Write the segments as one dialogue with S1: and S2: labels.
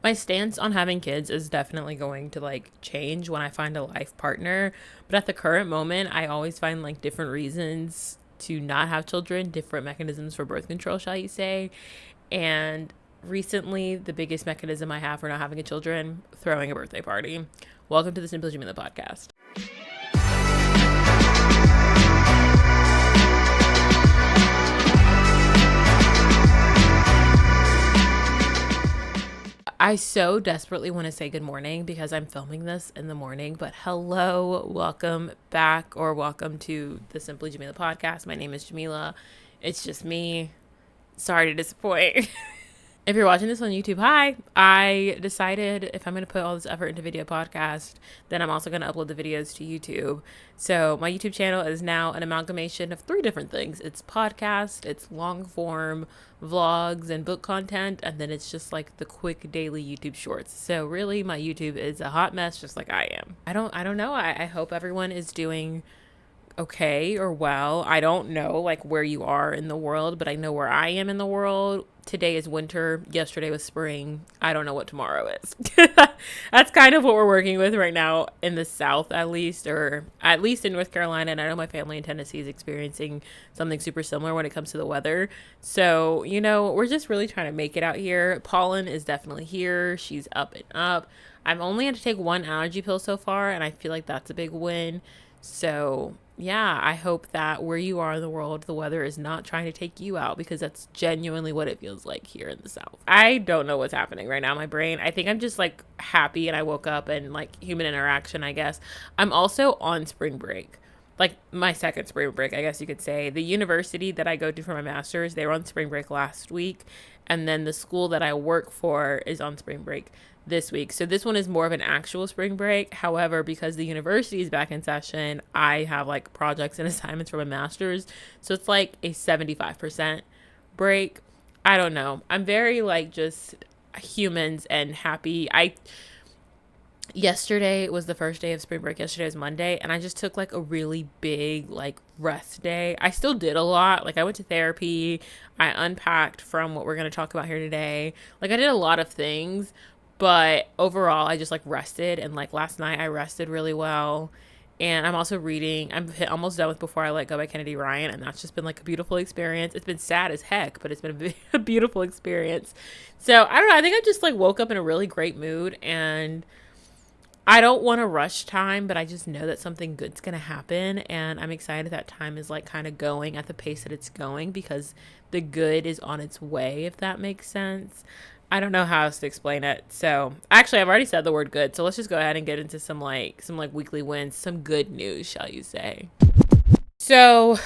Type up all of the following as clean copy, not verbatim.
S1: My stance on having kids is definitely going to like change when I find a life partner. But at the current moment, I always find like different reasons to not have children, different mechanisms for birth control, shall you say. And recently, the biggest mechanism I have for not having a children, throwing a birthday party. Welcome to the Simply Jamilah podcast. I so desperately want to say good morning because I'm filming this in the morning, but hello, welcome back or welcome to the Simply Jamilah podcast. My name is Jamilah. It's just me. Sorry to disappoint. If you're watching this on YouTube, hi. I decided if I'm going to put all this effort into video podcast, then I'm also going to upload the videos to YouTube. So my YouTube channel is now an amalgamation of 3 different things. It's podcast, it's long form vlogs and book content, and then it's just like the quick daily YouTube shorts. So really my YouTube is a hot mess just like I am. I don't know. I hope everyone is doing okay or well. I don't know like where you are in the world, but I know where I am in the world. Today is winter. Yesterday was spring. I don't know what tomorrow is. That's kind of what we're working with right now in the South, at least, or at least in North Carolina. And I know my family in Tennessee is experiencing something super similar when it comes to the weather. So, we're just really trying to make it out here. Pollen is definitely here. She's up and up. I've only had to take 1 allergy pill so far, and I feel like that's a big win. So yeah, I hope that where you are in the world, the weather is not trying to take you out, because that's genuinely what it feels like here in the South. I don't know what's happening right now in my brain. I think I'm just like happy and I woke up and like human interaction, I guess. I'm also on spring break. Like my second spring break, I guess you could say. The university that I go to for my master's, they were on spring break last week. And then the school that I work for is on spring break this week. So this one is more of an actual spring break. However, because the university is back in session, I have like projects and assignments for my master's. So it's like a 75% break. I don't know. I'm very like just humans and happy. Yesterday was the first day of spring break. Yesterday was Monday, and I just took like a really big like rest day. I still did a lot. Like I went to therapy. I unpacked from what we're going to talk about here today. Like I did a lot of things, but overall I just like rested, and like last night I rested really well. And I'm also reading. I'm almost done with Before I Let Go by Kennedy Ryan, and that's just been like a beautiful experience. It's been sad as heck, but it's been a beautiful experience. So I don't know. I think I just like woke up in a really great mood, and I don't want to rush time, but I just know that something good's going to happen. And I'm excited that time is like kind of going at the pace that it's going, because the good is on its way, if that makes sense. I don't know how else to explain it. So actually, I've already said the word good. So let's just go ahead and get into some weekly wins, some good news, shall you say. So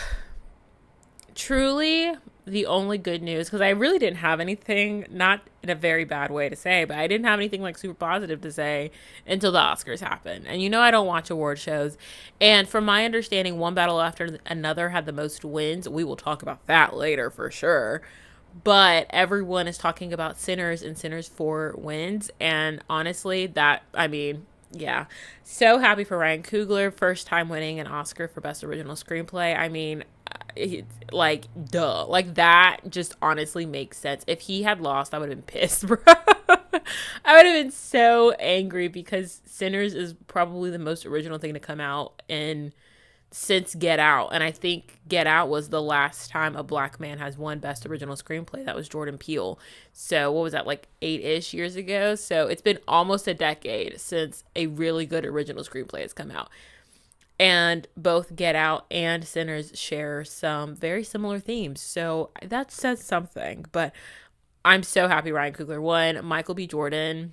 S1: truly the only good news, because I really didn't have anything, not in a very bad way to say, but I didn't have anything like super positive to say until the Oscars happened. And I don't watch award shows, and from my understanding, One Battle After Another had the most wins. We will talk about that later for sure, but everyone is talking about Sinners and Sinners 4 wins, and honestly, yeah, so happy for Ryan Coogler, first time winning an Oscar for Best Original Screenplay. I mean, it's like, duh. Like, that just honestly makes sense. If he had lost, I would have been pissed, bro. I would have been so angry, because Sinners is probably the most original thing to come out since Get Out. And I think Get Out was the last time a black man has won Best Original Screenplay. That was Jordan Peele. So what was that, like 8-ish years ago? So it's been almost a decade since a really good original screenplay has come out. And both Get Out and Sinners share some very similar themes. So that says something. But I'm so happy Ryan Coogler won. Michael B. Jordan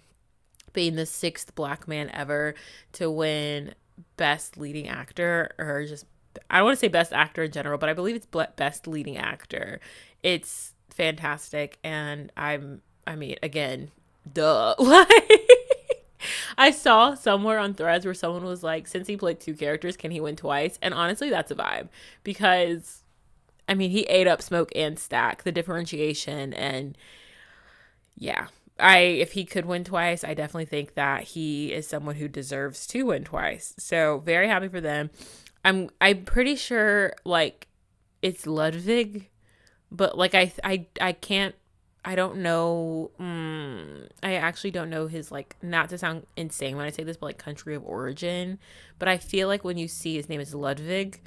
S1: being the 6th black man ever to win Best Leading Actor, or just, I don't want to say Best Actor in general, but I believe it's Best Leading Actor. It's fantastic. And again, duh. Like, I saw somewhere on Threads where someone was like, since he played 2 characters, can he win twice? And honestly, that's a vibe, because he ate up Smoke and Stack, the differentiation. And yeah, if he could win twice, I definitely think that he is someone who deserves to win twice. So very happy for them. I'm pretty sure like it's Ludwig, but like I can't I don't know. I actually don't know his, like, not to sound insane when I say this, but like country of origin. But I feel like when you see his name is Ludwig,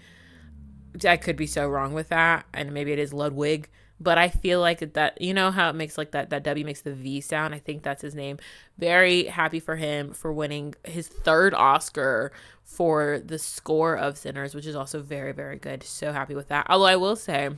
S1: I could be so wrong with that, and maybe it is Ludwig. But I feel like that, you know how it makes like that W makes the V sound. I think that's his name. Very happy for him for winning his third Oscar for the score of Sinners, which is also very, very good. So happy with that. Although I will say,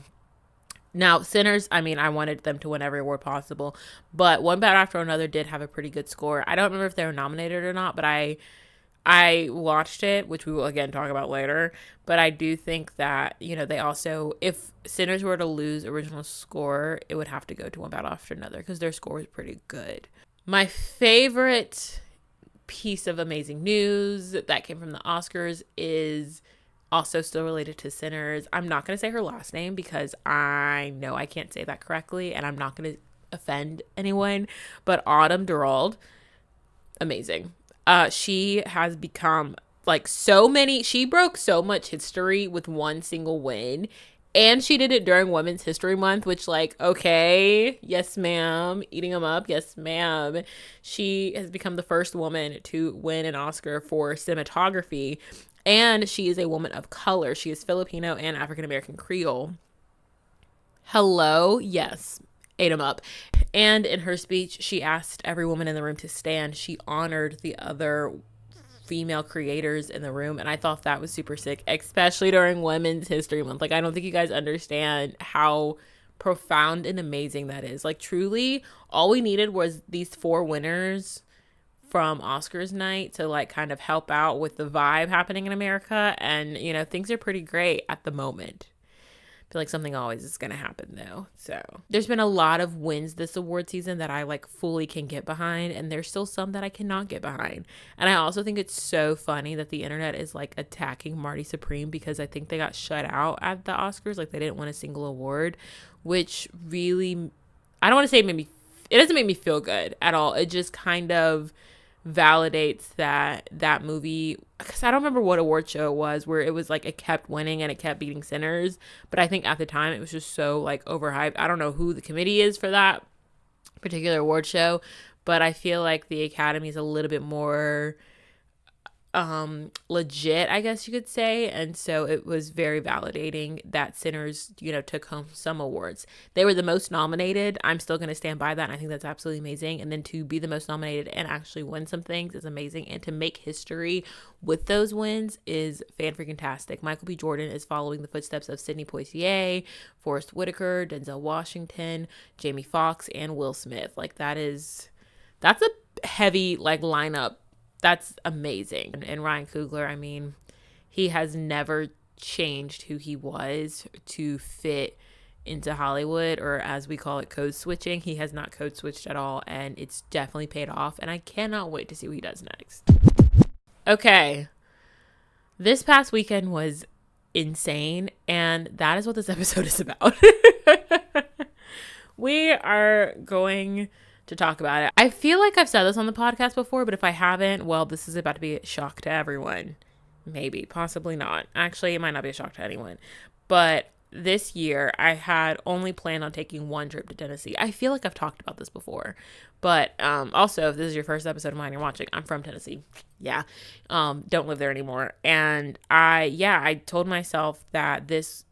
S1: now, Sinners, I mean, I wanted them to win every award possible, but One Bad After Another did have a pretty good score. I don't remember if they were nominated or not, but I watched it, which we will again talk about later. But I do think that, you know, they also, if Sinners were to lose original score, it would have to go to One Bad After Another because their score is pretty good. My favorite piece of amazing news that came from the Oscars is also still related to Sinners. I'm not going to say her last name because I know I can't say that correctly and I'm not going to offend anyone, but Autumn Durald, amazing. She has become like so many, she broke so much history with one single win. And she did it during Women's History Month, which, like, okay, yes, ma'am. Eating them up, yes, ma'am. She has become the first woman to win an Oscar for cinematography. And she is a woman of color. She is Filipino and African American Creole. Hello, yes, ate them up. And in her speech, she asked every woman in the room to stand. She honored the other female creators in the room, and I thought that was super sick, especially during Women's History Month. Like, I don't think you guys understand how profound and amazing that is. Like, truly, all we needed was these four winners from Oscars night to, like, kind of help out with the vibe happening in America, and, you know, things are pretty great at the moment. I feel like something always is going to happen though. So there's been a lot of wins this award season that I like fully can get behind, and there's still some that I cannot get behind. And I also think it's so funny that the internet is like attacking Marty Supreme because I think they got shut out at the Oscars. Like, they didn't win a single award, which really, I don't want to say it doesn't make me feel good at all. It just kind of validates that movie, because I don't remember what award show it was where it was like it kept winning and it kept beating Sinners, but I think at the time it was just so like overhyped. I don't know who the committee is for that particular award show, but I feel like the Academy is a little bit more legit, I guess you could say. And so it was very validating that Sinners, you know, took home some awards. They were the most nominated. I'm still going to stand by that, and I think that's absolutely amazing. And then to be the most nominated and actually win some things is amazing, and to make history with those wins is fan-freaking-tastic. Michael B. Jordan is following the footsteps of Sidney Poitier, Forrest Whitaker, Denzel Washington, Jamie Foxx, and Will Smith. Like, that's a heavy like lineup. That's amazing. And Ryan Coogler, I mean, he has never changed who he was to fit into Hollywood, or as we call it, code switching. He has not code switched at all, and it's definitely paid off, and I cannot wait to see what he does next. Okay. This past weekend was insane, and that is what this episode is about. We are going to talk about it. I feel like I've said this on the podcast before, but if I haven't, well, this is about to be a shock to everyone. Maybe, possibly not. Actually, it might not be a shock to anyone. But this year, I had only planned on taking one trip to Tennessee. I feel like I've talked about this before. But also, if this is your first episode of mine you're watching, I'm from Tennessee. Yeah. Don't live there anymore. And I told myself that this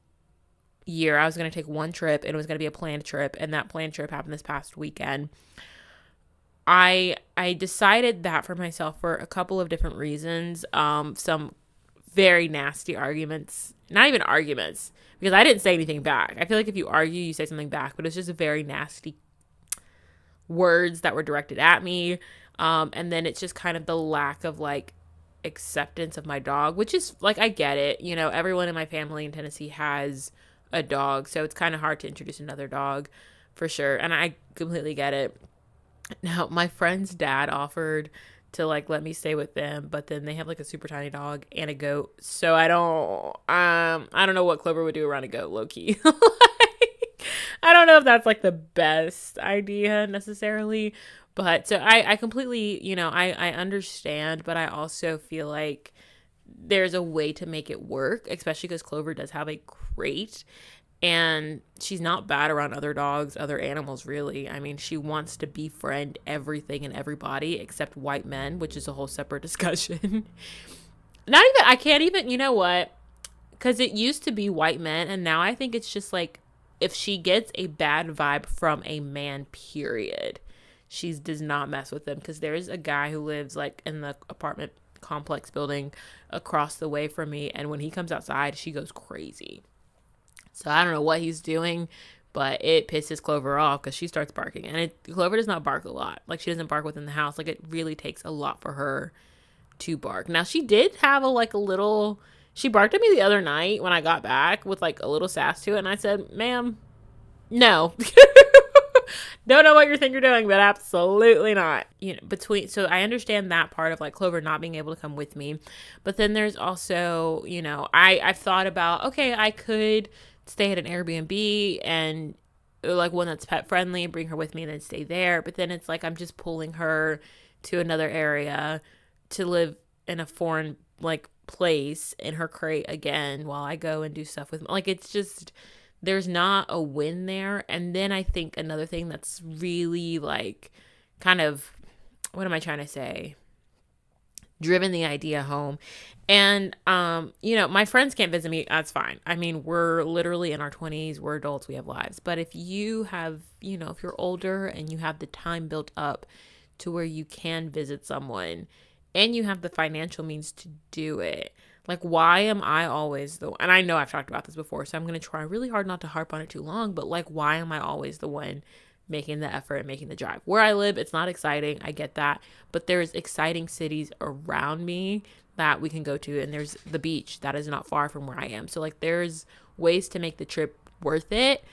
S1: year I was going to take one trip, and it was going to be a planned trip, and that planned trip happened this past weekend. I decided that for myself for a couple of different reasons. Some very nasty arguments, not even arguments, because I didn't say anything back. I feel like if you argue, you say something back, but it's just very nasty words that were directed at me. And then it's just kind of the lack of like acceptance of my dog, which is like, I get it. You know, everyone in my family in Tennessee has a dog, so it's kind of hard to introduce another dog for sure. And I completely get it. Now, my friend's dad offered to like let me stay with them, but then they have like a super tiny dog and a goat. So I don't know what Clover would do around a goat, low key. Like, I don't know if that's like the best idea necessarily, but so I completely, you know, I understand, but I also feel like there's a way to make it work, especially because Clover does have a crate. And she's not bad around other dogs, other animals, really. I mean, she wants to befriend everything and everybody except white men, which is a whole separate discussion. Not even, I can't even, you know what? Because it used to be white men, and now I think it's just like if she gets a bad vibe from a man, period, she does not mess with them. Because there's a guy who lives like in the apartment complex building across the way from me, and when he comes outside, she goes crazy. So I don't know what he's doing, but it pisses Clover off because she starts barking. And Clover does not bark a lot. Like, she doesn't bark within the house. Like, it really takes a lot for her to bark. Now, she did have a little... She barked at me the other night when I got back with, like, a little sass to it. And I said, ma'am, no. Don't know what you think you're doing, but absolutely not. You know, so I understand that part of like Clover not being able to come with me. But then there's also, you know, I've thought about, okay, I could stay at an Airbnb and like one that's pet friendly and bring her with me and then stay there. But then it's like I'm just pulling her to another area to live in a foreign like place in her crate again while I go and do stuff with me. Like, it's just, there's not a win there. And then I think another thing that's really like kind of, what am I trying to say? Driven the idea home. And, you know, my friends can't visit me. That's fine. I mean, we're literally in our 20s. We're adults. We have lives. But if you have, you know, if you're older and you have the time built up to where you can visit someone and you have the financial means to do it, like, why am I always the one? And I know I've talked about this before, so I'm going to try really hard not to harp on it too long. But, like, why am I always the one making the effort and making the drive? Where I live, it's not exciting. I get that. But there's exciting cities around me that we can go to. And there's the beach that is not far from where I am. So, like, there's ways to make the trip worth it.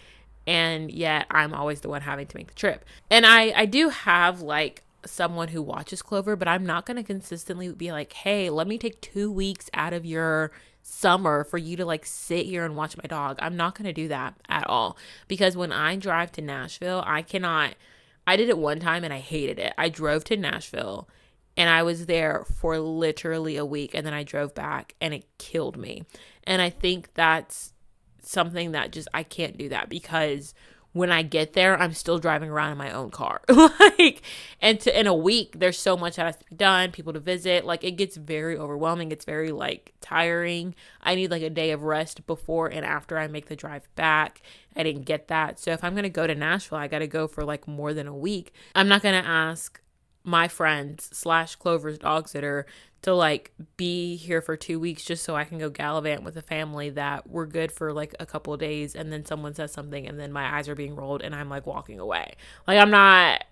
S1: And yet I'm always the one having to make the trip. And I do have, like, someone who watches Clover, but I'm not going to consistently be like, hey, let me take 2 weeks out of your summer for you to like sit here and watch my dog. I'm not going to do that at all, because when I drive to Nashville, I did it one time and I hated it. I drove to Nashville and I was there for literally a week, and then I drove back and it killed me. And I think that's something that just, I can't do that, because when I get there, I'm still driving around in my own car. Like, and in a week, there's so much that has to be done, people to visit. Like, it gets very overwhelming. It's very, like, tiring. I need, like, a day of rest before and after I make the drive back. I didn't get that. So if I'm going to go to Nashville, I got to go for, like, more than a week. I'm not going to ask my friends / Clover's dog sitter to like be here for 2 weeks just so I can go gallivant with a family that we're good for like a couple of days, and then someone says something and then my eyes are being rolled and I'm like walking away. Like, I'm not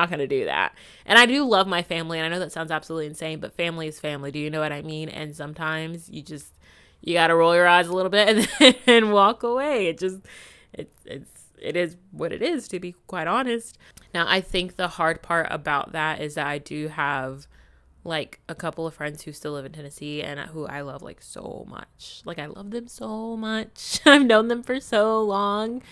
S1: going to do that. And I do love my family, and I know that sounds absolutely insane, but family is family. Do you know what I mean? And sometimes you got to roll your eyes a little bit and walk away. It is what it is, to be quite honest. Now, I think the hard part about that is that I do have like a couple of friends who still live in Tennessee and who I love like so much. Like, I love them so much. I've known them for so long,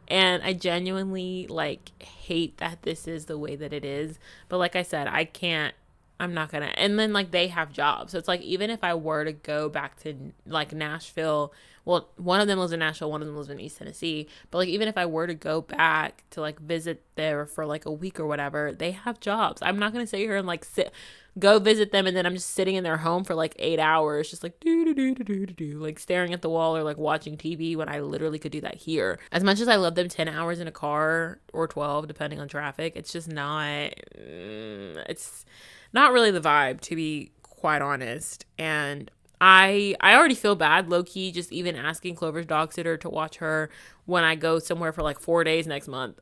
S1: and I genuinely like hate that this is the way that it is. But like I said, I'm not gonna. And then like they have jobs, so it's like, even if I were to go back to like Nashville, well, one of them lives in Nashville, one of them lives in East Tennessee, but like even if I were to go back to like visit there for like a week or whatever, they have jobs. I'm not gonna sit here and like go visit them, and then I'm just sitting in their home for like 8 hours, just like like staring at the wall or like watching TV, when I literally could do that here. As much as I love them, 10 hours in a car, or 12 depending on traffic, it's just not, it's not really the vibe, to be quite honest. And I already feel bad, low-key, just even asking Clover's dog sitter to watch her when I go somewhere for like 4 days next month.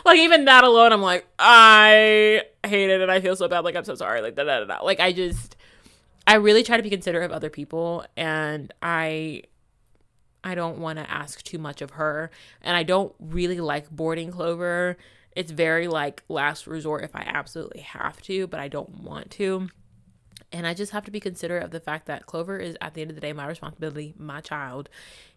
S1: Like, even that alone, I'm like, I hate it and I feel so bad. Like, I'm so sorry. Like, da-da-da-da. Like, I really try to be considerate of other people, and I don't want to ask too much of her. And I don't really like boarding Clover. It's very like last resort if I absolutely have to, but I don't want to. And I just have to be considerate of the fact that Clover is, at the end of the day, my responsibility, my child.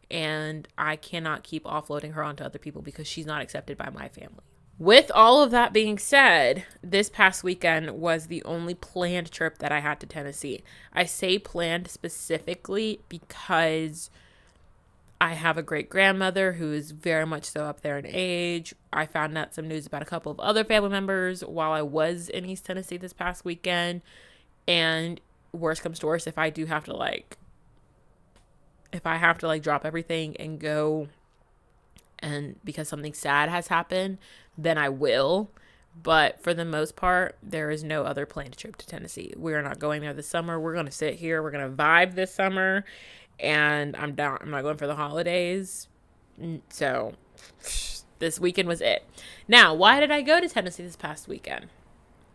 S1: And I cannot keep offloading her onto other people because she's not accepted by my family. With all of that being said, this past weekend was the only planned trip that I had to Tennessee. I say planned specifically because I have a great grandmother who is very much so up there in age. I found out some news about a couple of other family members while I was in East Tennessee this past weekend. And worst comes to worst, if I have to like drop everything and go, and because something sad has happened, then I will. But for the most part, there is no other planned trip to Tennessee. We're not going there this summer. We're going to sit here. We're going to vibe this summer. And I'm down. I'm not going for the holidays. So this weekend was it. Now, why did I go to Tennessee this past weekend?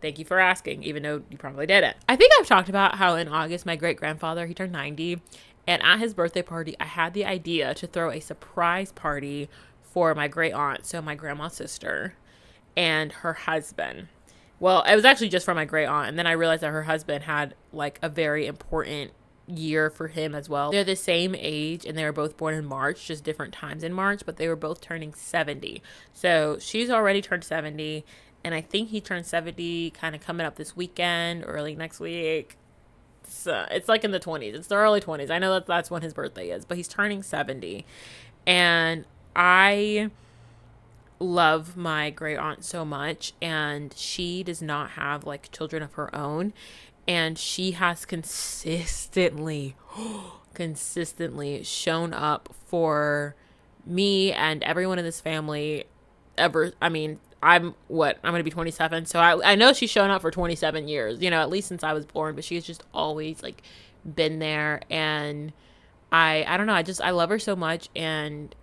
S1: Thank you for asking, even though you probably didn't. I think I've talked about how in August, my great-grandfather, he turned 90. And at his birthday party, I had the idea to throw a surprise party for my great aunt, so my grandma's sister, and her husband. Well, it was actually just for my great aunt. And then I realized that her husband had like a very important year for him as well. They're the same age and they were both born in March, just different times in March, but they were both turning 70. So she's already turned 70. And I think he turned 70 kind of coming up this weekend, early next week. It's like in the 20s. It's the early 20s. I know that that's when his birthday is, but he's turning 70. And I love my great aunt so much, and she does not have like children of her own, and she has consistently shown up for me and everyone in this family ever. I mean, I'm going to be 27, so I know she's shown up for 27 years, at least since I was born, but she's just always like been there. And I don't know, I love her so much, and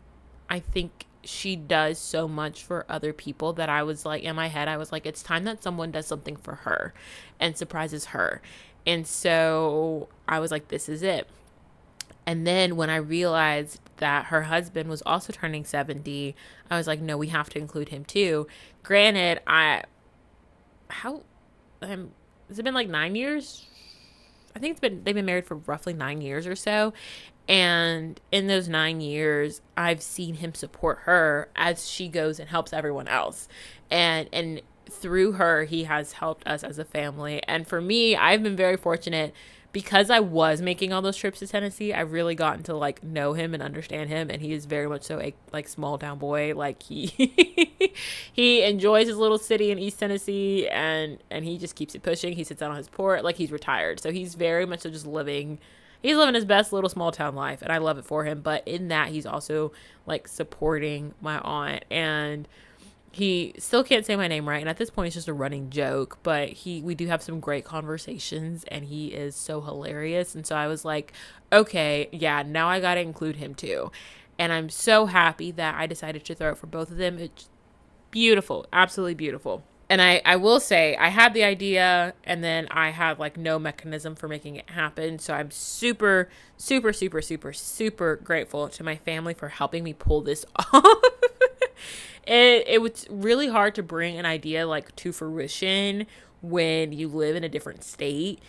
S1: I think she does so much for other people that I was like, in my head, I was like, it's time that someone does something for her and surprises her. And so I was like, this is it. And then when I realized that her husband was also turning 70, I was like, no, we have to include him too. Granted, has it been like 9 years? I think they've been married for roughly 9 years or so. And in those 9 years, I've seen him support her as she goes and helps everyone else. And through her, he has helped us as a family. And for me, I've been very fortunate because I was making all those trips to Tennessee. I've really gotten to like know him and understand him. And he is very much so a like small town boy. Like he enjoys his little city in East Tennessee, and he just keeps it pushing. He sits out on his porch like he's retired. So he's very much so just living his best little small town life, and I love it for him. But in that, he's also like supporting my aunt, and he still can't say my name right. And at this point, it's just a running joke, but we do have some great conversations, and he is so hilarious. And so I was like, okay, yeah, now I got to include him too. And I'm so happy that I decided to throw it for both of them. It's beautiful, absolutely beautiful. And I will say, I had the idea, and then I had like no mechanism for making it happen. So I'm super, super, super, super, super grateful to my family for helping me pull this off. It was really hard to bring an idea like to fruition when you live in a different state.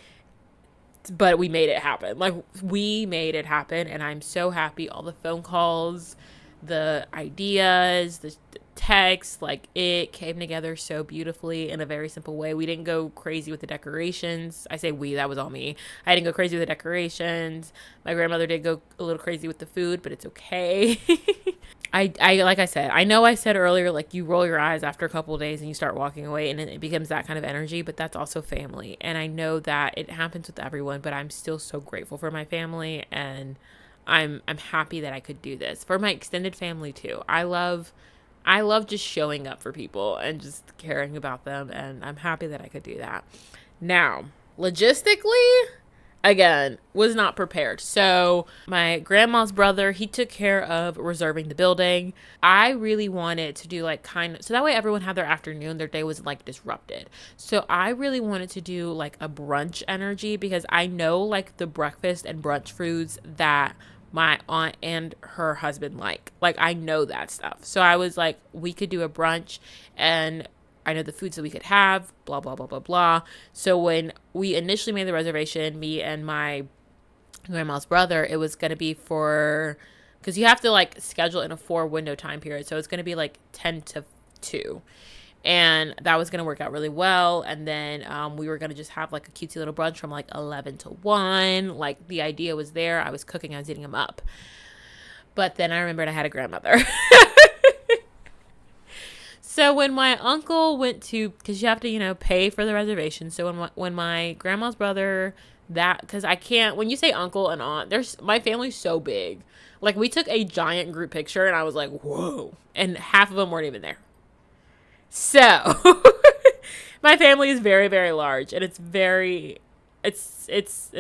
S1: But we made it happen. Like, we made it happen, and I'm so happy. All the phone calls, the ideas, the text, like, it came together so beautifully in a very simple way. We didn't go crazy with the decorations. I say we, that was all me. I didn't go crazy with the decorations. My grandmother did go a little crazy with the food, but it's okay. I like I said, I know I said earlier, like, you roll your eyes after a couple of days and you start walking away, and it becomes that kind of energy, but that's also family. And I know that it happens with everyone, but I'm still so grateful for my family, and I'm happy that I could do this for my extended family too. I love just showing up for people and just caring about them, and I'm happy that I could do that. Now, logistically, again, was not prepared. So my grandma's brother, he took care of reserving the building. I really wanted to do like so that way everyone had their afternoon, their day wasn't like disrupted. So I really wanted to do like a brunch energy, because I know like the breakfast and brunch foods that my aunt and her husband like I know that stuff. So I was like, we could do a brunch, and I know the foods that we could have, blah, blah, blah, blah, blah. So when we initially made the reservation, me and my grandma's brother, it was going to be because you have to like schedule in a 4-window time period. So it's going to be like 10 to 2. And that was going to work out really well. And then we were going to just have like a cutesy little brunch from like 11 to 1. Like, the idea was there. I was cooking. I was eating them up. But then I remembered I had a grandmother. So when my uncle went to, because you have to, pay for the reservation. So when my grandma's brother, because I can't, when you say uncle and aunt, my family's so big. Like, we took a giant group picture and I was like, whoa. And half of them weren't even there. So my family is very, very large, and it's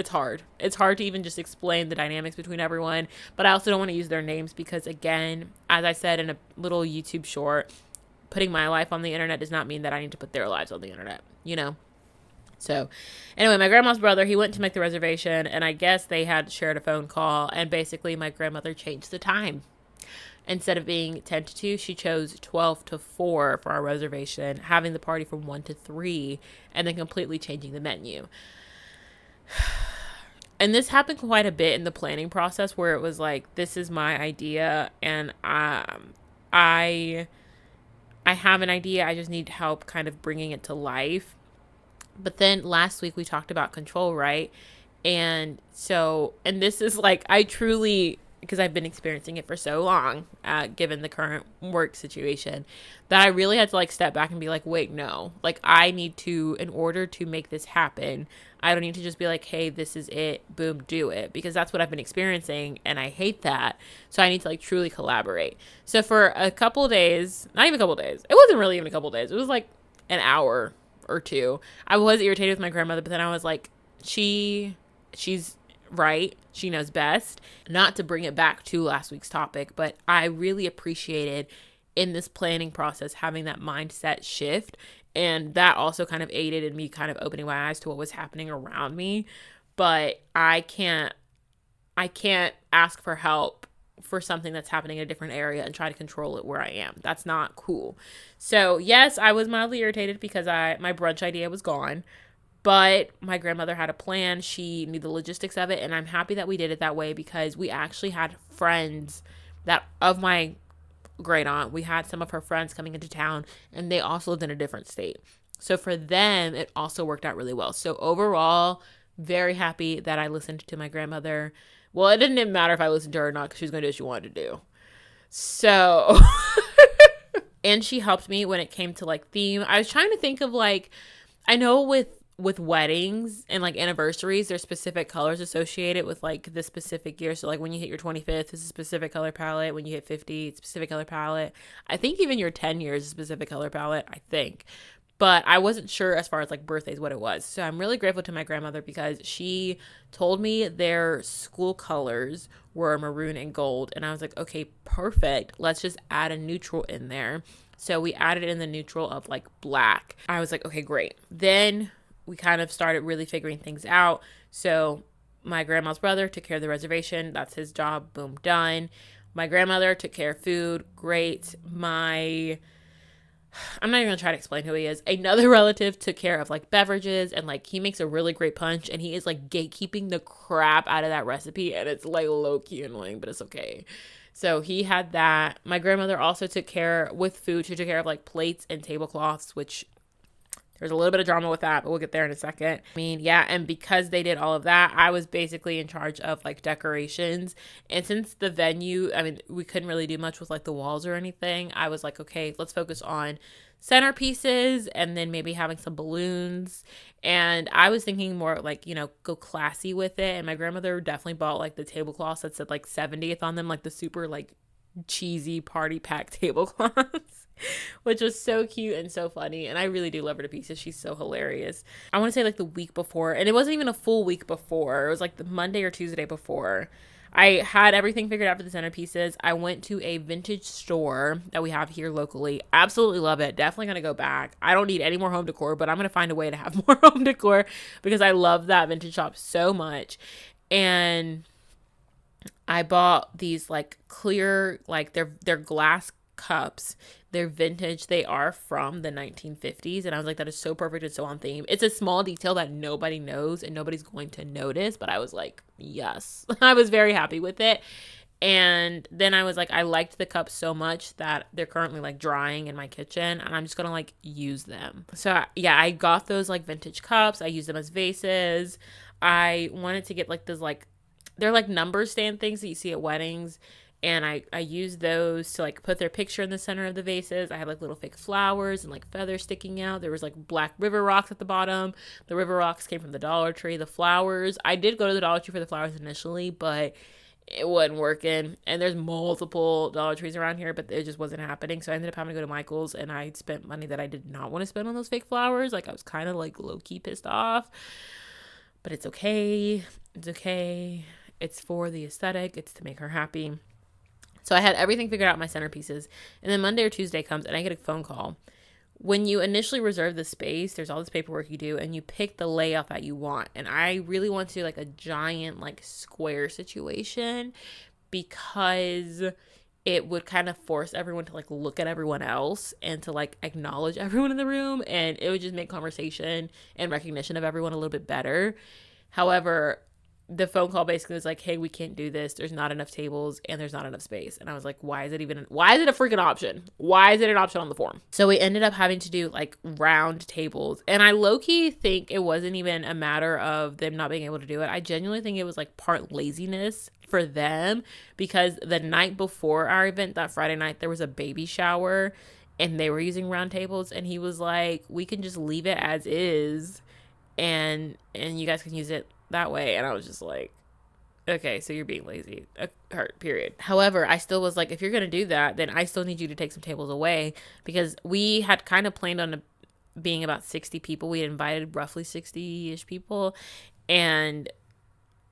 S1: hard. It's hard to even just explain the dynamics between everyone, but I also don't want to use their names because, again, as I said in a little YouTube short, putting my life on the internet does not mean that I need to put their lives on the internet, So anyway, my grandma's brother, he went to make the reservation, and I guess they had shared a phone call, and basically my grandmother changed the time. Instead of being 10 to 2, she chose 12 to 4 for our reservation, having the party from 1 to 3, and then completely changing the menu. And this happened quite a bit in the planning process, where it was like, this is my idea, and I have an idea. I just need help kind of bringing it to life. But then last week we talked about control, right? And this is like, I truly, because I've been experiencing it for so long, given the current work situation, that I really had to like step back and be like, wait, no, like I need to, in order to make this happen, I don't need to just be like, hey, this is it, boom, do it, because that's what I've been experiencing and I hate that. So I need to like truly collaborate. So for a couple days, not even a couple days, it wasn't really even a couple days, it was like an hour or two, I was irritated with my grandmother, but then I was like, she's right, she knows best. Not to bring it back to last week's topic, but I really appreciated in this planning process having that mindset shift, and that also kind of aided in me kind of opening my eyes to what was happening around me. But I can't ask for help for something that's happening in a different area and try to control it where I am. That's not cool. So yes, I was mildly irritated because my brunch idea was gone. But my grandmother had a plan. She knew the logistics of it. And I'm happy that we did it that way, because we actually had friends of my great aunt. We had some of her friends coming into town, and they also lived in a different state. So for them, it also worked out really well. So overall, very happy that I listened to my grandmother. Well, it didn't even matter if I listened to her or not, because she was going to do what she wanted to do. So, and she helped me when it came to like theme. I was trying to think of like, I know with weddings and like anniversaries, there's specific colors associated with like the specific year. So like when you hit your 25th, it's a specific color palette. When you hit 50, it's a specific color palette. I think even your 10 years is a specific color palette, I think. But I wasn't sure as far as like birthdays what it was. So I'm really grateful to my grandmother, because she told me their school colors were maroon and gold. And I was like, okay, perfect. Let's just add a neutral in there. So we added in the neutral of like black. I was like, okay, great. Then we kind of started really figuring things out. So my grandma's brother took care of the reservation. That's his job. Boom, done. My grandmother took care of food. Great. I'm not even gonna try to explain who he is. Another relative took care of like beverages, and like he makes a really great punch, and he is like gatekeeping the crap out of that recipe, and it's like low-key annoying, but it's okay. So he had that. My grandmother also took care with food. She took care of like plates and tablecloths, which there's a little bit of drama with that, but we'll get there in a second. I mean, yeah, and because they did all of that, I was basically in charge of like decorations. And since the venue, I mean, we couldn't really do much with like the walls or anything, I was like, okay, let's focus on centerpieces and then maybe having some balloons. And I was thinking more like, go classy with it. And my grandmother definitely bought like the tablecloths that said like 70th on them, like the super like cheesy party pack tablecloths, which was so cute and so funny. And I really do love her to pieces. She's so hilarious. I want to say like the week before, and it wasn't even a full week before, it was like the Monday or Tuesday before, I had everything figured out for the centerpieces. I went to a vintage store that we have here locally. Absolutely love it. Definitely going to go back. I don't need any more home decor, but I'm going to find a way to have more home decor, because I love that vintage shop so much. And I bought these like clear, like they're glass cups. They're vintage. They are from the 1950s. And I was like, that is so perfect and so on theme. It's a small detail that nobody knows and nobody's going to notice. But I was like, yes. I was very happy with it. And then I was like, I liked the cups so much that they're currently like drying in my kitchen, and I'm just going to like use them. So yeah, I got those like vintage cups. I use them as vases. I wanted to get like those like, they're like number stand things that you see at weddings. And I used those to like put their picture in the center of the vases. I had like little fake flowers and like feathers sticking out. There was like black river rocks at the bottom. The river rocks came from the Dollar Tree. The flowers, I did go to the Dollar Tree for the flowers initially, but it wasn't working. And there's multiple Dollar Trees around here, but it just wasn't happening. So I ended up having to go to Michael's, and I spent money that I did not want to spend on those fake flowers. Like I was kind of like low-key pissed off, but it's okay. It's okay. It's for the aesthetic. It's to make her happy. So I had everything figured out, my centerpieces. And then Monday or Tuesday comes and I get a phone call. When you initially reserve the space, there's all this paperwork you do and you pick the layout that you want. And I really want to do like a giant like square situation because it would kind of force everyone to like look at everyone else and to like acknowledge everyone in the room. And it would just make conversation and recognition of everyone a little bit better. However, the phone call basically was like, hey, we can't do this. There's not enough tables and there's not enough space. And I was like, why is it a freaking option? Why is it an option on the form? So we ended up having to do like round tables. And I low-key think it wasn't even a matter of them not being able to do it. I genuinely think it was like part laziness for them, because the night before our event, that Friday night, there was a baby shower and they were using round tables. And he was like, we can just leave it as is and you guys can use it that way. And I was just like, okay, so you're being lazy. Hurt, period. However, I still was like, if you're going to do that, then I still need you to take some tables away, because we had kind of planned on being about 60 people. We had invited roughly 60-ish people, and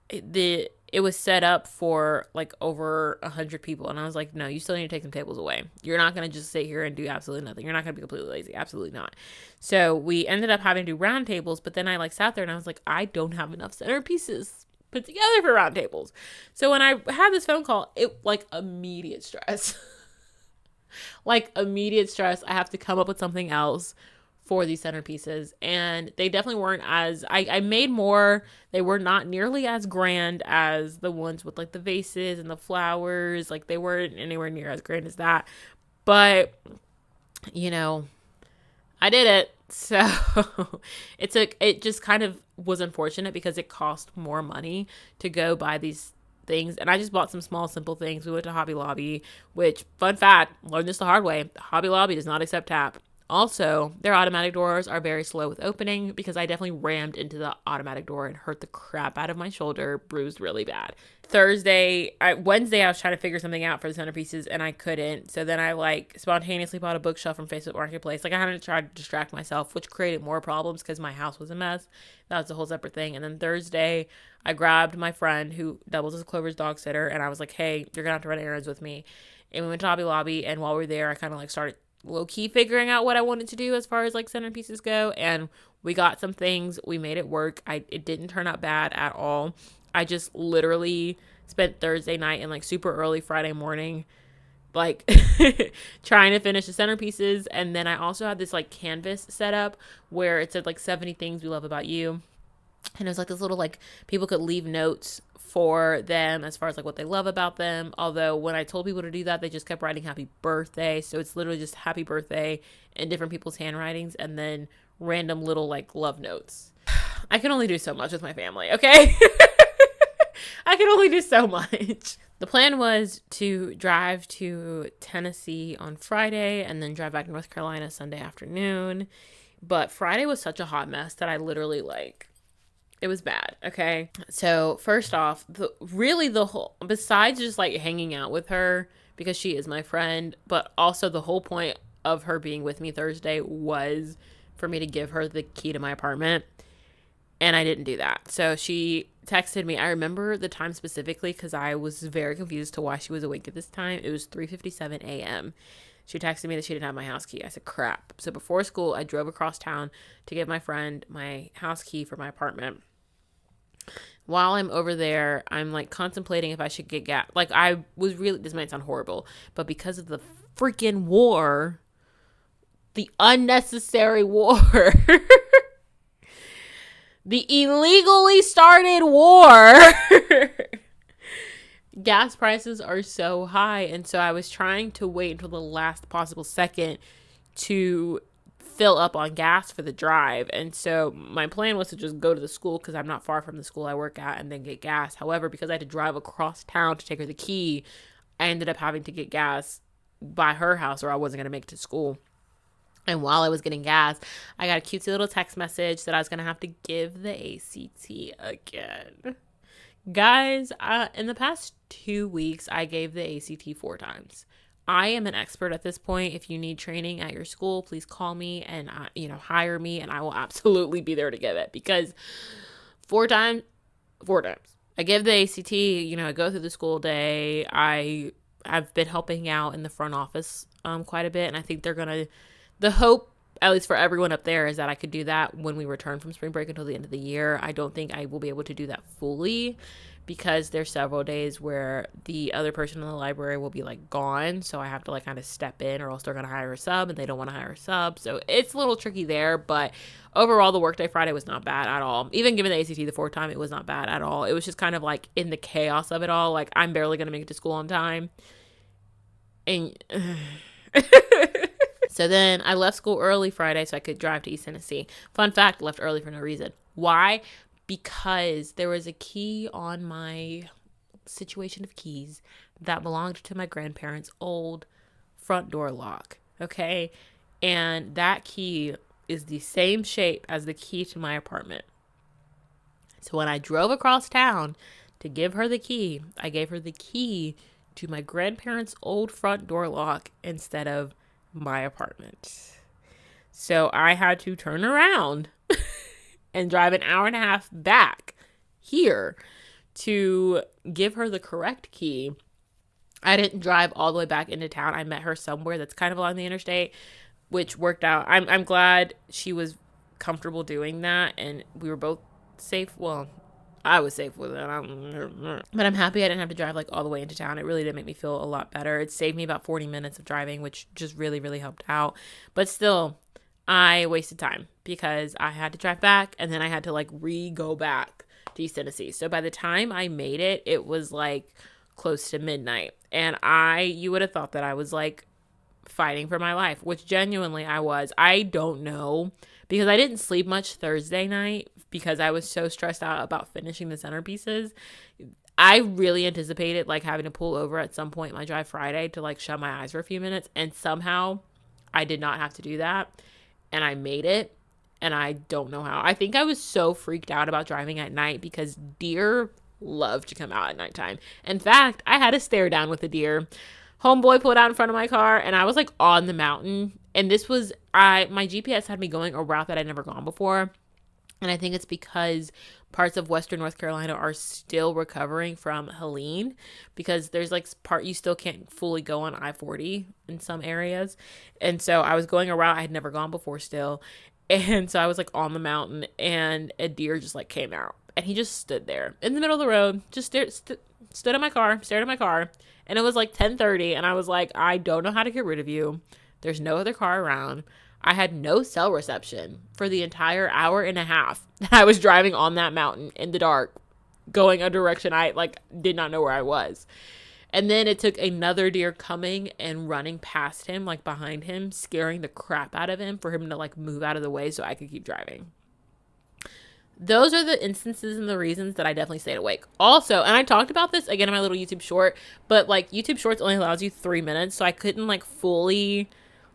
S1: it was set up for like over 100 people. And I was like, no, you still need to take some tables away. You're not going to just sit here and do absolutely nothing. You're not going to be completely lazy. Absolutely not. So we ended up having to do round tables, but then I like sat there and I was like, I don't have enough centerpieces put together for round tables. So when I had this phone call, it like immediate stress, like immediate stress. I have to come up with something else for these centerpieces, and they definitely weren't as I made more. They were not nearly as grand as the ones with like the vases and the flowers. Like they weren't anywhere near as grand as that, but you know, I did it. So it just kind of was unfortunate because it cost more money to go buy these things. And I just bought some small, simple things. We went to Hobby Lobby, which, fun fact, learned this the hard way. Hobby Lobby does not accept tap. Also, their automatic doors are very slow with opening, because I definitely rammed into the automatic door and hurt the crap out of my shoulder, bruised really bad. Wednesday, I was trying to figure something out for the centerpieces and I couldn't. So then I like spontaneously bought a bookshelf from Facebook Marketplace. Like I had to try to distract myself, which created more problems because my house was a mess. That was a whole separate thing. And then Thursday, I grabbed my friend who doubles as Clover's dog sitter, and I was like, hey, you're gonna have to run errands with me. And we went to Hobby Lobby, and while we were there, I kind of like started low-key figuring out what I wanted to do as far as like centerpieces go, and we got some things. We made it work. It didn't turn out bad at all. I just literally spent Thursday night and like super early Friday morning like trying to finish the centerpieces. And then I also had this like canvas set up where it said like 70 things we love about you, and it was like this little like people could leave notes for them as far as like what they love about them. Although when I told people to do that, they just kept writing happy birthday. So it's literally just happy birthday in different people's handwritings, and then random little like love notes. I can only do so much with my family, okay? I can only do so much. The plan was to drive to Tennessee on Friday and then drive back to North Carolina Sunday afternoon. But Friday was such a hot mess that I literally like, it was bad, okay? So first off, besides just like hanging out with her, because she is my friend, but also the whole point of her being with me Thursday was for me to give her the key to my apartment. And I didn't do that. So she texted me. I remember the time specifically because I was very confused to why she was awake at this time. It was 3:57 a.m. She texted me that she didn't have my house key. I said, crap. So before school, I drove across town to give my friend my house key for my apartment. While I'm over there, I'm like contemplating if I should get gas. Like I was really, this might sound horrible, but because of the freaking war, the unnecessary war, the illegally started war, gas prices are so high. And so I was trying to wait until the last possible second to fill up on gas for the drive. And so my plan was to just go to the school, because I'm not far from the school I work at, and then get gas. However, because I had to drive across town to take her the key, I ended up having to get gas by her house or I wasn't going to make it to school. And while I was getting gas, I got a cutesy little text message that I was going to have to give the ACT again. Guys, in the past 2 weeks, I gave the ACT 4 times. I am an expert at this point. If you need training at your school, please call me and, hire me, and I will absolutely be there to give it, because 4 times. I give the ACT, I go through the school day. I've been helping out in the front office quite a bit, and I think the hope, at least for everyone up there, is that I could do that when we return from spring break until the end of the year. I don't think I will be able to do that fully, because there's several days where the other person in the library will be like gone. So I have to like kind of step in, or else they're going to hire a sub and they don't want to hire a sub. So it's a little tricky there, but overall the workday Friday was not bad at all. Even given the ACT the 4th time, it was not bad at all. It was just kind of like in the chaos of it all. Like, I'm barely going to make it to school on time. And so then I left school early Friday so I could drive to East Tennessee. Fun fact, left early for no reason. Why? Because there was a key on my situation of keys that belonged to my grandparents' old front door lock. Okay. And that key is the same shape as the key to my apartment. So when I drove across town to give her the key, I gave her the key to my grandparents' old front door lock instead of my apartment. So I had to turn around and drive an hour and a half back here to give her the correct key. I didn't drive all the way back into town. I met her somewhere that's kind of along the interstate, which worked out. I'm glad she was comfortable doing that, and we were both safe. Well, I was safe with it. But I'm happy I didn't have to drive like all the way into town. It really did make me feel a lot better. It saved me about 40 minutes of driving, which just really, really helped out. But still, I wasted time because I had to drive back, and then I had to like go back to East Tennessee. So by the time I made it, it was like close to midnight. And you would have thought that I was like fighting for my life, which genuinely I was. I don't know, because I didn't sleep much Thursday night because I was so stressed out about finishing the centerpieces. I really anticipated like having to pull over at some point my drive Friday to like shut my eyes for a few minutes, and somehow I did not have to do that, and I made it, and I don't know how. I think I was so freaked out about driving at night because deer love to come out at nighttime. In fact, I had a stare down with a deer. Homeboy pulled out in front of my car, and I was like on the mountain, and this was my GPS had me going a route that I'd never gone before. And I think it's because parts of Western North Carolina are still recovering from Helene, because there's like part you still can't fully go on I-40 in some areas. And so I was going a route I had never gone before still. And so I was like on the mountain, and a deer just like came out, and he just stood there in the middle of the road, just stood at my car, stared at my car. And it was like 10:30, and I was like, I don't know how to get rid of you. There's no other car around. I had no cell reception for the entire hour and a half that I was driving on that mountain in the dark, going a direction I like did not know where I was. And then it took another deer coming and running past him, like behind him, scaring the crap out of him, for him to like move out of the way so I could keep driving. Those are the instances and the reasons that I definitely stayed awake. Also, and I talked about this again in my little YouTube short, but like YouTube Shorts only allows you 3 minutes, so I couldn't like fully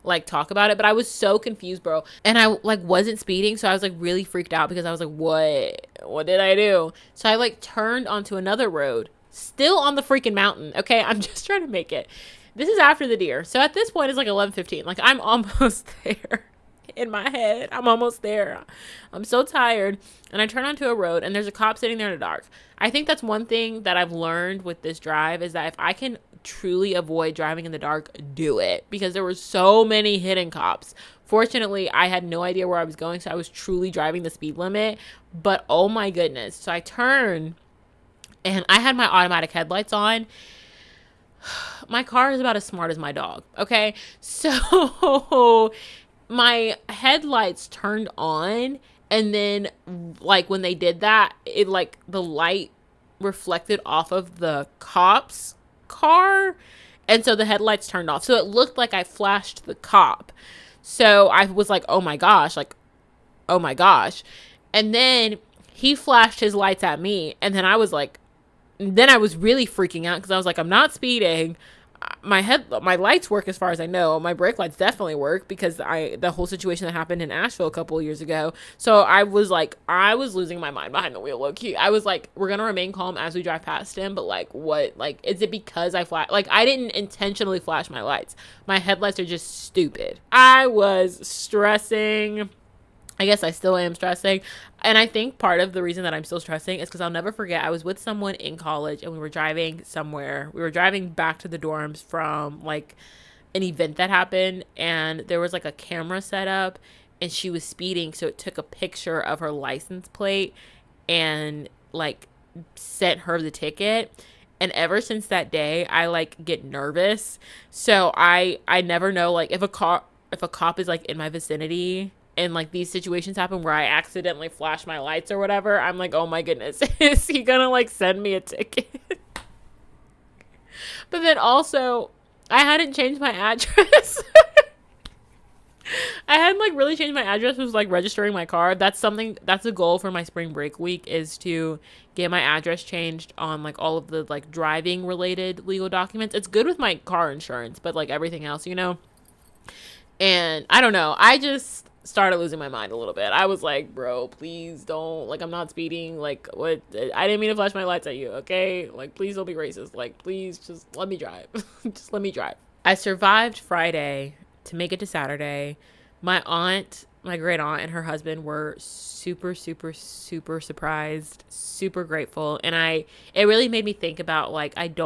S1: like talk about it, but I was so confused, bro. And I like wasn't speeding, so I was like really freaked out because I was like, what did I do? So I like turned onto another road, still on the freaking mountain. Okay, I'm just trying to make it. This is after the deer. So at this point it's like 11:15. Like I'm almost there. In my head, I'm almost there. I'm so tired, and I turn onto a road, and there's a cop sitting there in the dark. I think that's one thing that I've learned with this drive, is that if I can truly avoid driving in the dark, do it, because there were so many hidden cops. Fortunately, I had no idea where I was going, so I was truly driving the speed limit, but oh my goodness. So I turned, and I had my automatic headlights on. My car is about as smart as my dog, okay? So my headlights turned on, and then like when they did that, it like the light reflected off of the cop's car, and so the headlights turned off, so it looked like I flashed the cop. So I was like, oh my gosh, and then he flashed his lights at me, and then I was really freaking out, because I was like, I'm not speeding, my lights work as far as I know. My brake lights definitely work because the whole situation that happened in Asheville a couple of years ago. So I was losing my mind behind the wheel, low key. I was like, we're gonna remain calm as we drive past him, but like, what? Like, is it because I didn't intentionally flash my lights. My headlights are just stupid. I was stressing. I guess I still am stressing. And I think part of the reason that I'm still stressing is because I'll never forget, I was with someone in college and we were driving somewhere. We were driving back to the dorms from like an event that happened, and there was like a camera set up and she was speeding. So it took a picture of her license plate and like sent her the ticket. And ever since that day, I like get nervous. So I never know, like, if a cop is like in my vicinity and like these situations happen where I accidentally flash my lights or whatever, I'm like, oh my goodness, is he gonna like send me a ticket? But then also, I hadn't changed my address. I hadn't like really changed my address. Was like registering my car. That's a goal for my spring break week, is to get my address changed on like all of the like driving related legal documents. It's good with my car insurance, but like everything else, And I don't know. I just started losing my mind a little bit. I was like, bro, please don't. Like, I'm not speeding. Like, what? I didn't mean to flash my lights at you, okay? Like, please don't be racist. Like, please just let me drive. Just let me drive. I survived Friday to make it to Saturday. My great aunt and her husband were super, super, super surprised, super grateful. And it really made me think about, like, I've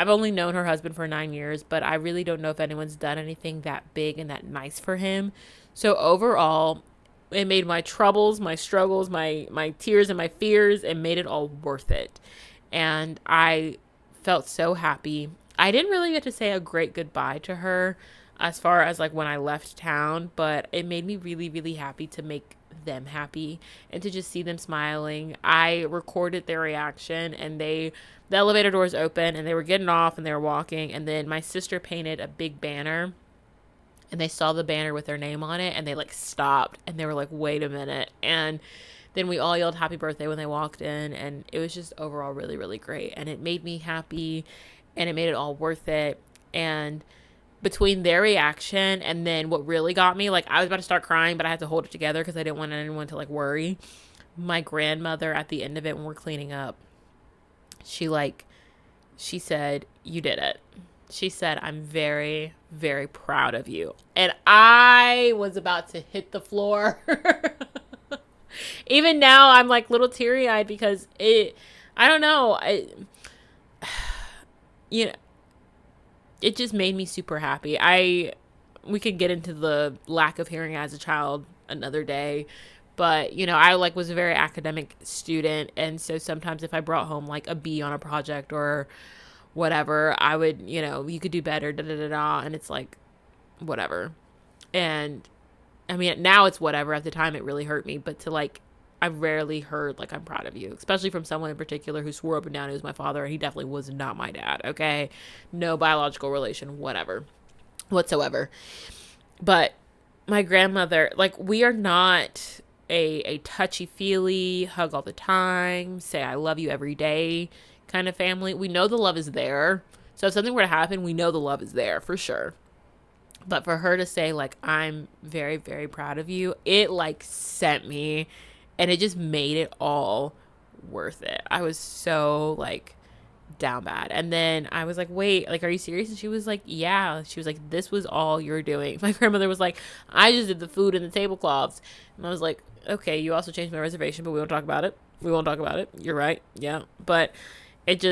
S1: only known her husband for 9 years, but I really don't know if anyone's done anything that big and that nice for him. So overall, it made my troubles, my struggles, my tears and my fears, it made it all worth it. And I felt so happy. I didn't really get to say a great goodbye to her as far as like when I left town, but it made me really, really happy to make them happy and to just see them smiling. I recorded their reaction, and the elevator doors open and they were getting off and they were walking, and then my sister painted a big banner and they saw the banner with their name on it and they like stopped and they were like, wait a minute. And then we all yelled happy birthday when they walked in, and it was just overall really, really great. And it made me happy and it made it all worth it. And between their reaction and then what really got me, like, I was about to start crying, but I had to hold it together because I didn't want anyone to like worry. My grandmother at the end of it, when we're cleaning up, she said, you did it. She said, I'm very, very proud of you. And I was about to hit the floor. Even now, I'm like little teary eyed because I don't know. It just made me super happy. We could get into the lack of hearing as a child another day, but I like was a very academic student, and so sometimes if I brought home like a B on a project or whatever, I would, you could do better, da da da da, and it's like whatever. And I mean, now it's whatever. At the time, it really hurt me, but I rarely heard like, I'm proud of you, especially from someone in particular who swore up and down he was my father, and he definitely was not my dad. Okay, no biological relation whatsoever. But my grandmother, like, we are not a touchy-feely, hug all the time, say I love you every day kind of family. We know the love is there. So if something were to happen, we know the love is there for sure. But for her to say, like, I'm very, very proud of you, it like sent me, and it just made it all worth it. I was so like down bad. And then I was like, wait, like, are you serious? And she was like, yeah. She was like, this was all you're doing. My grandmother was like, I just did the food and the tablecloths. And I was like, okay, you also changed my reservation, but we won't talk about it. You're right. Yeah. But it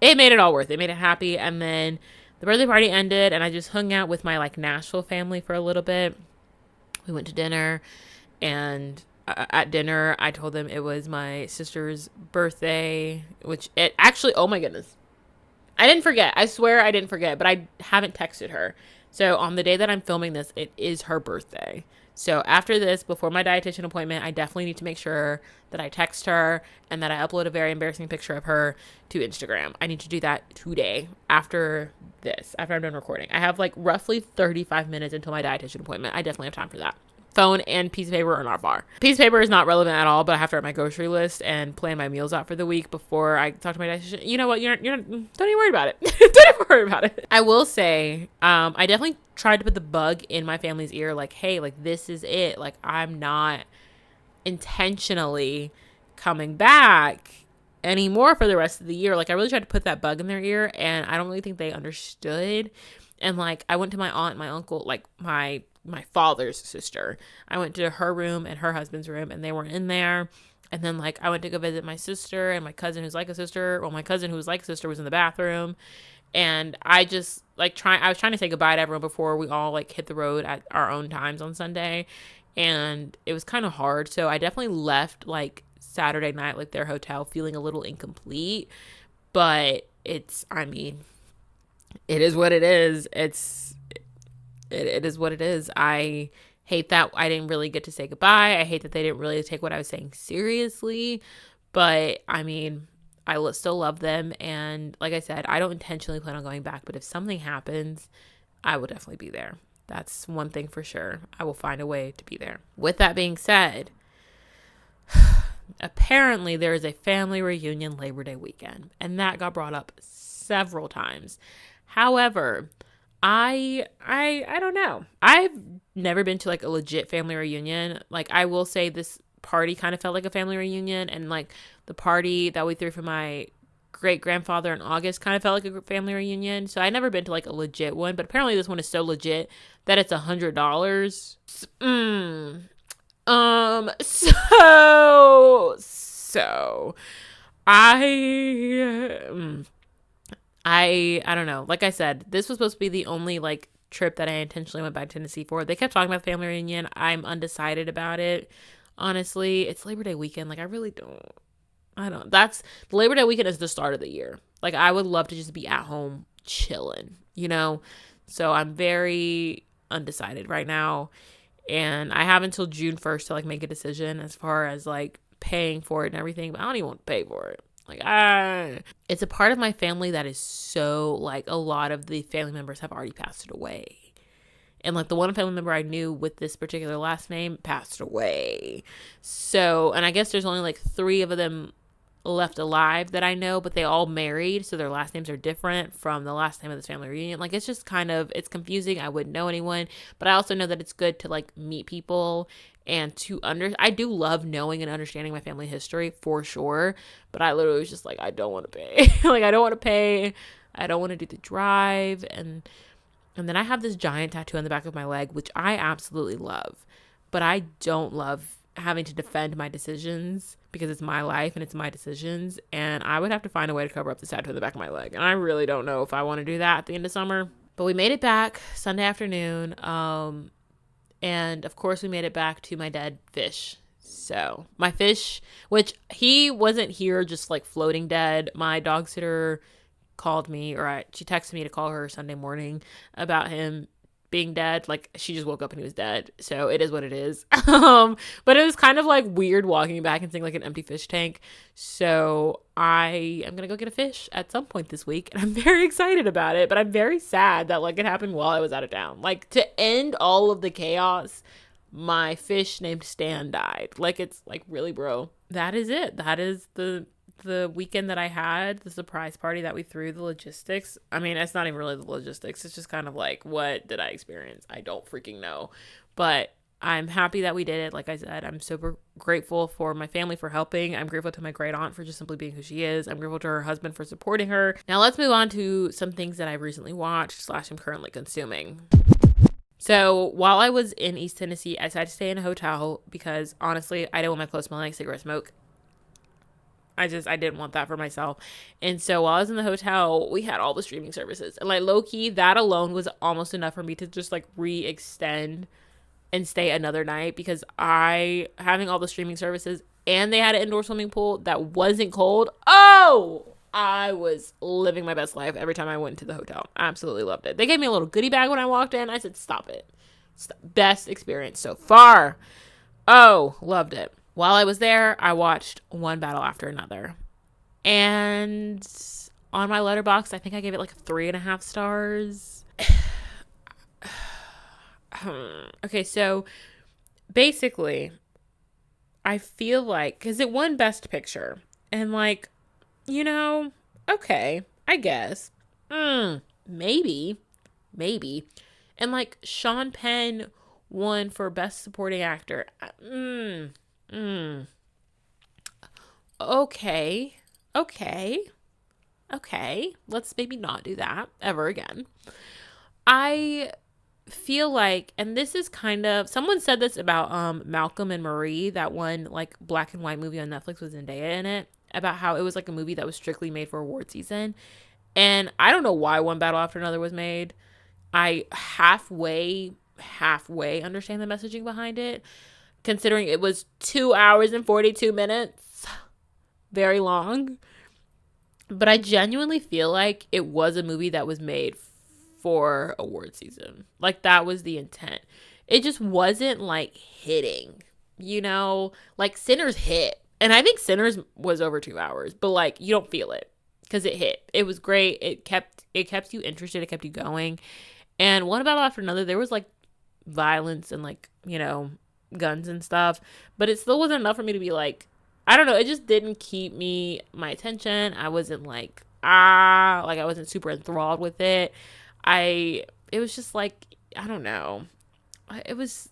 S1: made it all worth it. It made it happy. And then the birthday party ended, and I just hung out with my like Nashville family for a little bit. We went to dinner, and at dinner, I told them it was my sister's birthday, which it actually, oh my goodness, I didn't forget. I swear I didn't forget, but I haven't texted her. So on the day that I'm filming this, it is her birthday. So after this, before my dietitian appointment, I definitely need to make sure that I text her and that I upload a very embarrassing picture of her to Instagram. I need to do that today after I'm done recording. I have like roughly 35 minutes until my dietitian appointment. I definitely have time for that. phone and piece of paper are not far. Piece of paper is not relevant at all, but I have to write my grocery list and plan my meals out for the week before I talk to my dietitian. You know what? Don't even worry about it. Don't even worry about it. I will say, I definitely tried to put the bug in my family's ear, like, hey, like, this is it. Like, I'm not intentionally coming back anymore for the rest of the year. Like, I really tried to put that bug in their ear, and I don't really think they understood. And like, I went to my aunt and my uncle, like my father's sister. I went to her room and her husband's room, and they were in there. And then like, I went to go visit my sister and my cousin who's like a sister. Well, my cousin who was like a sister was in the bathroom. And I just like I was trying to say goodbye to everyone before we all like hit the road at our own times on Sunday. And it was kind of hard. So I definitely left like Saturday night, like their hotel, feeling a little incomplete. But I mean, it is what it is. It is what it is. I hate that I didn't really get to say goodbye. I hate that they didn't really take what I was saying seriously. But I mean, I still love them. And like I said, I don't intentionally plan on going back. But if something happens, I will definitely be there. That's one thing for sure. I will find a way to be there. With that being said, apparently there is a family reunion Labor Day weekend. And that got brought up several times. However, I don't know. I've never been to like a legit family reunion. Like, I will say this party kind of felt like a family reunion, and like the party that we threw for my great grandfather in August kind of felt like a family reunion. So I never been to like a legit one, but apparently this one is so legit that it's $100. So I don't know. Like I said, this was supposed to be the only like trip that I intentionally went back to Tennessee for. They kept talking about the family reunion. I'm undecided about it. Honestly, it's Labor Day weekend. Like, that's the Labor Day weekend is the start of the year. Like, I would love to just be at home chilling, you know? So I'm very undecided right now. And I have until June 1st to like make a decision as far as like paying for it and everything, but I don't even want to pay for it. Like, it's a part of my family that is so, like, a lot of the family members have already passed away. And, like, the one family member I knew with this particular last name passed away. So, and I guess there's only, like, 3 of them left alive that I know, but they all married, so their last names are different from the last name of this family reunion. Like, it's just kind of, it's confusing. I wouldn't know anyone, but I also know that it's good to, like, meet people and I do love knowing and understanding my family history for sure, but I literally was just like, I don't want to pay. Like, I don't want to pay. I don't want to do the drive. And then I have this giant tattoo on the back of my leg, which I absolutely love, but I don't love having to defend my decisions because it's my life and it's my decisions. And I would have to find a way to cover up the tattoo on the back of my leg. And I really don't know if I want to do that at the end of summer, but we made it back Sunday afternoon. And of course we made it back to my dead fish. So my fish, which he wasn't here just like floating dead. My dog sitter called me, she texted me to call her Sunday morning about him being dead. Like, she just woke up and he was dead. So it is what it is. But it was kind of like weird walking back and seeing like an empty fish tank. So I am going to go get a fish at some point this week. And I'm very excited about it. But I'm very sad that like it happened while I was out of town. Like, to end all of the chaos, my fish named Stan died. Like, it's like, really, bro. That is it. That is the weekend that I had, the surprise party that we threw, the logistics. I mean, it's not even really the logistics. It's just kind of like, what did I experience? I don't freaking know. But I'm happy that we did it. Like I said, I'm super grateful for my family for helping. I'm grateful to my great aunt for just simply being who she is. I'm grateful to her husband for supporting her. Now let's move on to some things that I've recently watched / I'm currently consuming. So while I was in East Tennessee, I decided to stay in a hotel because honestly, I didn't want my clothes smelling like cigarette smoke. I didn't want that for myself. And so while I was in the hotel, we had all the streaming services. And like, low-key, that alone was almost enough for me to just like re-extend and stay another night, because having all the streaming services and they had an indoor swimming pool that wasn't cold. Oh, I was living my best life every time I went to the hotel. I absolutely loved it. They gave me a little goodie bag when I walked in. I said, stop it. Best experience so far. Oh, loved it. While I was there, I watched one battle after another. And on my Letterboxd, I think I gave it like 3.5 stars. Okay, so basically, I feel like, because it won Best Picture, and like, you know, okay, I guess. Maybe, maybe. And like, Sean Penn won for Best Supporting Actor. Okay, okay, okay. Let's maybe not do that ever again. I feel like, and this is kind of, someone said this about Malcolm and Marie, that one like black and white movie on Netflix with Zendaya in it, about how it was like a movie that was strictly made for award season. And I don't know why One Battle After Another was made. I halfway understand the messaging behind it, considering it was 2 hours and 42 minutes. Very long. But I genuinely feel like it was a movie that was made for award season. Like, that was the intent. It just wasn't like hitting, like Sinners hit. And I think Sinners was over 2 hours, but like, you don't feel it because it hit. It was great. It kept you interested. It kept you going. And one battle after another, there was like violence and like, guns and stuff, but it still wasn't enough for me to be like, I don't know. It just didn't keep my attention. I wasn't like, like I wasn't super enthralled with it. It was just like, I don't know. It was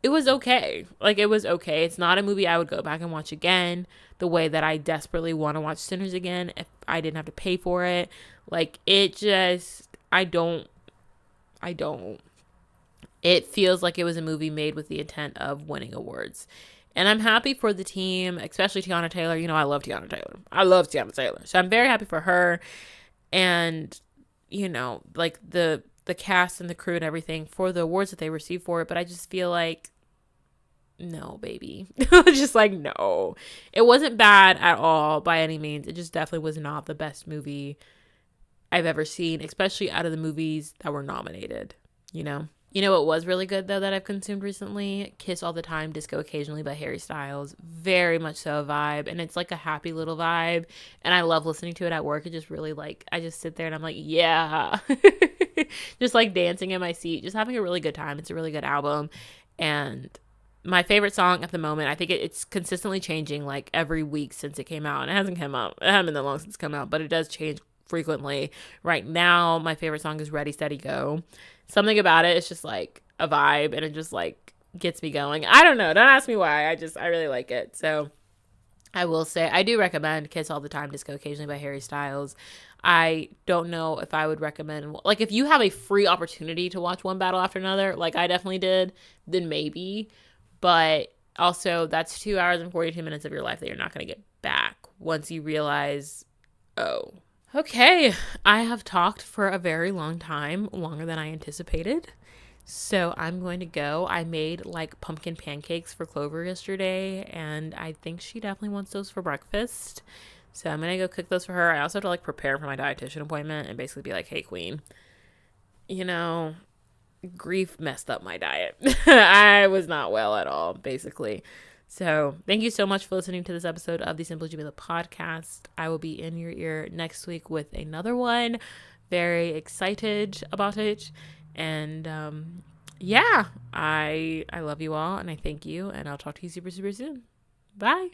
S1: okay. Like, it was okay. It's not a movie I would go back and watch again the way that I desperately want to watch Sinners again if I didn't have to pay for it. Like, it just, I don't. It feels like it was a movie made with the intent of winning awards. And I'm happy for the team, especially Tiana Taylor. I love Tiana Taylor. I love Tiana Taylor. So I'm very happy for her. And, like the cast and the crew and everything for the awards that they received for it. But I just feel like, no, baby. Just like, no. It wasn't bad at all by any means. It just definitely was not the best movie I've ever seen, especially out of the movies that were nominated, You know what was really good, though, that I've consumed recently? Kiss All the Time, Disco Occasionally by Harry Styles. Very much so a vibe. And it's like a happy little vibe. And I love listening to it at work. It just really like, I just sit there and I'm like, yeah. Just like dancing in my seat. Just having a really good time. It's a really good album. And my favorite song at the moment, I think it's consistently changing like every week since it came out. And it hasn't come out. It hasn't been that long since it's come out. But it does change frequently. Right now, my favorite song is Ready, Steady, Go. Something about it is just like a vibe, and it just like gets me going. I don't know. Don't ask me why. I really like it. So I will say I do recommend Kiss All the Time, Disco Occasionally by Harry Styles. I don't know if I would recommend, like, if you have a free opportunity to watch One Battle After Another, like I definitely did, then maybe. But also, that's 2 hours and 42 minutes of your life that you're not going to get back once you realize, oh, okay, I have talked for a very long time, longer than I anticipated. So I'm going to go. I made like pumpkin pancakes for Clover yesterday, and I think she definitely wants those for breakfast. So I'm going to go cook those for her. I also have to like prepare for my dietitian appointment and basically be like, hey, queen, grief messed up my diet. I was not well at all, basically. So thank you so much for listening to this episode of the Simply Jamilah podcast. I will be in your ear next week with another one. Very excited about it. And yeah, I love you all, and I thank you, and I'll talk to you super, super soon. Bye.